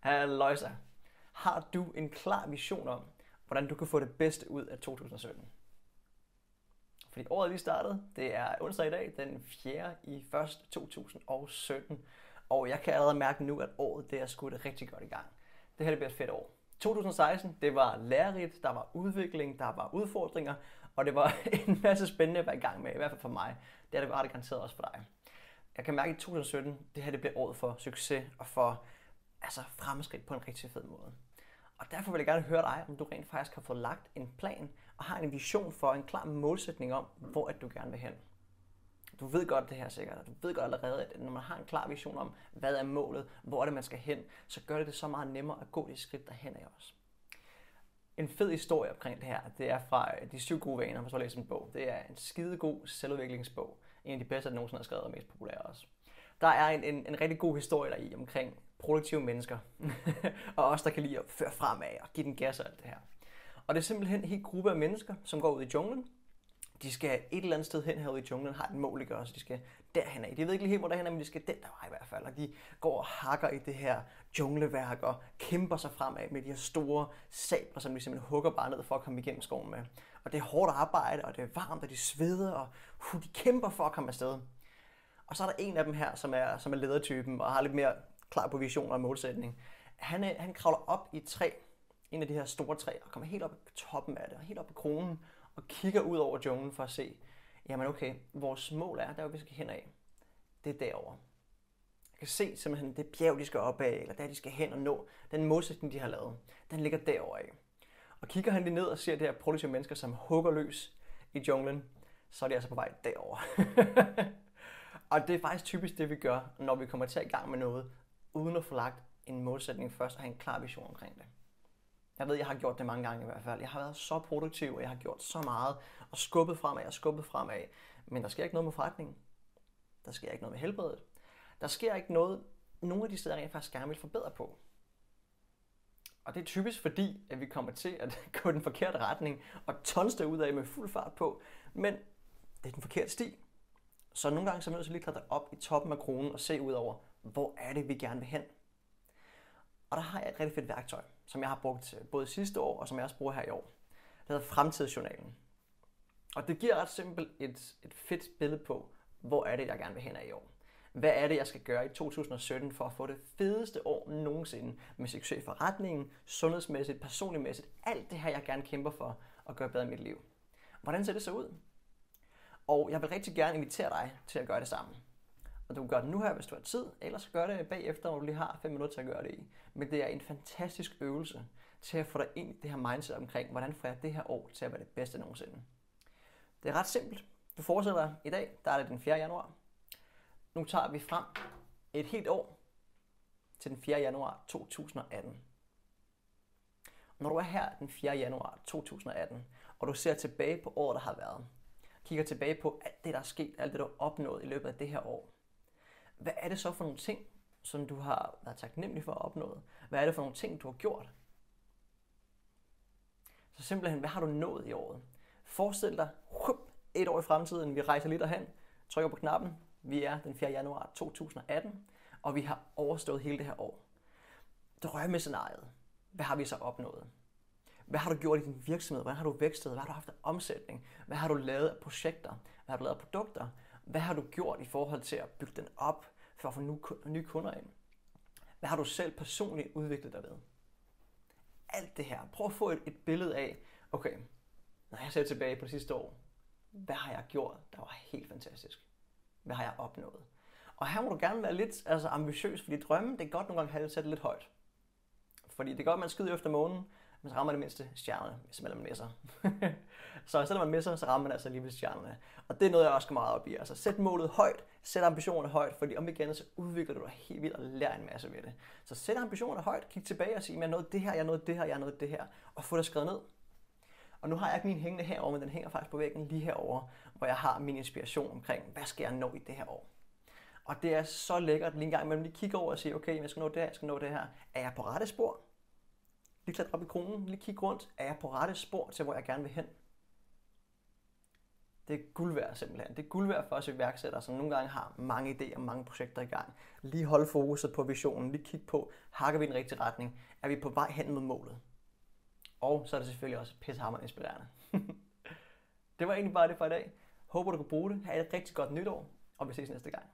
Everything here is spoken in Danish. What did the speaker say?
Halløjsa. Har du en klar vision om, hvordan du kan få det bedste ud af 2017? Fordi året lige startede, det er onsdag i dag, den 4. i 1. 2017. Og jeg kan allerede mærke nu, at året det er skudt rigtig godt i gang. Det her det bliver et fedt år. 2016, det var lærerigt, der var udvikling, der var udfordringer, og det var en masse spændende at være i gang med, i hvert fald for mig. Det er det garanteret også for dig. Jeg kan mærke, at i 2017, det her det bliver året for succes og for fremskridt på en rigtig fed måde. Og derfor vil jeg gerne høre dig, om du rent faktisk har fået lagt en plan og har en vision for en klar målsætning om, hvor at du gerne vil hen. Du ved godt det her sikkert, og du ved godt allerede, at når man har en klar vision om, hvad er målet, hvor er det man skal hen, så gør det så meget nemmere at gå de skridt derhen af os. En fed historie omkring det her, det er fra De 7 gode vaner, hvis du har læst en bog. Det er en skidegod selvudviklingsbog. En af de bedste, der nogensinde har skrevet, og mest populære også. Der er en rigtig god historie deri omkring produktive mennesker, og os, der kan lide at føre fremad og give den gas og alt det her. Og det er simpelthen en hel gruppe af mennesker, som går ud i junglen. De skal et eller andet sted hen herude i junglen, har et mål, ikke også? De skal derhen af. De ved ikke lige helt, hvor derhen er, men de skal den der vej i hvert fald. Og de går og hakker i det her jungleværk og kæmper sig fremad med de her store sabler, som de simpelthen hugger bare ned for at komme igennem skoven med. Og det er hårdt arbejde, og det er varmt, og de sveder, og de kæmper for at komme afsted. Og så er der en af dem her, som er ledertypen og har lidt mere klar på vision og målsætning. Han kravler op i et træ, en af de her store træer, og kommer helt op på toppen af det, og helt op på kronen, og kigger ud over junglen for at se, jamen okay, vores mål er, der hvor vi skal hen af. Det er derovre. Jeg kan se simpelthen det bjerg, de skal op af, eller der de skal hen og nå, den målsætning, de har lavet, den ligger derovre af. Og kigger han lige ned og ser det her produktive mennesker, som hugger løs i junglen, så er de altså på vej derover. Og det er faktisk typisk det, vi gør, når vi kommer til at i gang med noget, uden at få lagt en målsætning først og have en klar vision omkring det. Jeg ved, jeg har gjort det mange gange i hvert fald. Jeg har været så produktiv, og jeg har gjort så meget, og skubbet fremad, men der sker ikke noget med forretningen. Der sker ikke noget med helbredet. Der sker ikke noget, nogle af de steder, jeg faktisk gerne vil forbedre på. Og det er typisk fordi, at vi kommer til at gå den forkerte retning, og tonste ud af med fuld fart på, men det er den forkerte sti. Så nogle gange så er vi nødt til lige at klatre op i toppen af kronen og se ud over, hvor er det, vi gerne vil hen. Og der har jeg et rigtig fedt værktøj, som jeg har brugt både sidste år, og som jeg også bruger her i år. Det hedder Fremtidsjournalen. Og det giver ret simpelt et fedt billede på, hvor er det, jeg gerne vil hen af i år. Hvad er det, jeg skal gøre i 2017 for at få det fedeste år nogensinde med succes i forretningen, sundhedsmæssigt, personligmæssigt, alt det her, jeg gerne kæmper for at gøre bedre i mit liv. Hvordan ser det så ud? Og jeg vil rigtig gerne invitere dig til at gøre det sammen. Og du kan gøre det nu her, hvis du har tid, ellers så gør det bagefter, når du lige har 5 minutter til at gøre det i. Men det er en fantastisk øvelse til at få dig ind i det her mindset omkring, hvordan får jeg det her år til at være det bedste nogensinde. Det er ret simpelt. Du fortsætter i dag, der er det den 4. januar. Nu tager vi frem et helt år til den 4. januar 2018. Og når du er her den 4. januar 2018, og du ser tilbage på året, der har været, kigger tilbage på alt det, der er sket, alt det, du har opnået i løbet af det her år. Hvad er det så for nogle ting, som du har været taknemmelig for at opnå? Hvad er det for nogle ting, du har gjort? Så simpelthen, hvad har du nået i året? Forestil dig, et år i fremtiden, vi rejser lidt derhen, trykker på knappen, vi er den 4. januar 2018, og vi har overstået hele det her år. Drømmescenariet, hvad har vi så opnået? Hvad har du gjort i din virksomhed? Hvordan har du vækstet? Hvad har du haft af omsætning? Hvad har du lavet af projekter? Hvad har du lavet af produkter? Hvad har du gjort i forhold til at bygge den op for at få nye kunder ind? Hvad har du selv personligt udviklet dig ved? Alt det her. Prøv at få et billede af, okay, når jeg ser tilbage på det sidste år, hvad har jeg gjort, der var helt fantastisk? Hvad har jeg opnået? Og her må du gerne være lidt ambitiøs, fordi drømmen, det er godt nogle gange at have det sat lidt højt. Fordi det er godt, at man skyder efter månen, men så rammer det mindste stjernerne, hvis man misser. Så selvom man misser, så rammer man altså alligevel stjernerne. Og det er noget, jeg også går meget op i. Altså sæt målet højt, sæt ambitionerne højt, fordi om igen, så udvikler du dig helt vildt og lærer en masse ved det. Så sæt ambitionerne højt, kig tilbage og sig, jeg nåede det her, jeg nåede det her, jeg nåede det her, og få det skrevet ned. Og nu har jeg ikke min hængende herovre, men den hænger faktisk på væggen lige herovre, hvor jeg har min inspiration omkring, hvad skal jeg nå i det her år. Og det er så lækkert lige en gang imellem lige kigge over og sige, okay, jeg skal nå det her, jeg skal nå det her. Er jeg på rette spor? Lige klatre op i kronen, lige kigge rundt. Er jeg på rette spor til, hvor jeg gerne vil hen? Det er guld værd simpelthen. Det er guld værd for os iværksættere, som nogle gange har mange idéer og mange projekter i gang. Lige holde fokuset på visionen, lige kigge på, hakker vi i den rigtige retning, er vi på vej hen mod målet. Og så er det selvfølgelig også pissehammerende inspirerende. Det var egentlig bare det for i dag. Håber du kan bruge det. Ha' et rigtig godt nytår, og vi ses næste gang.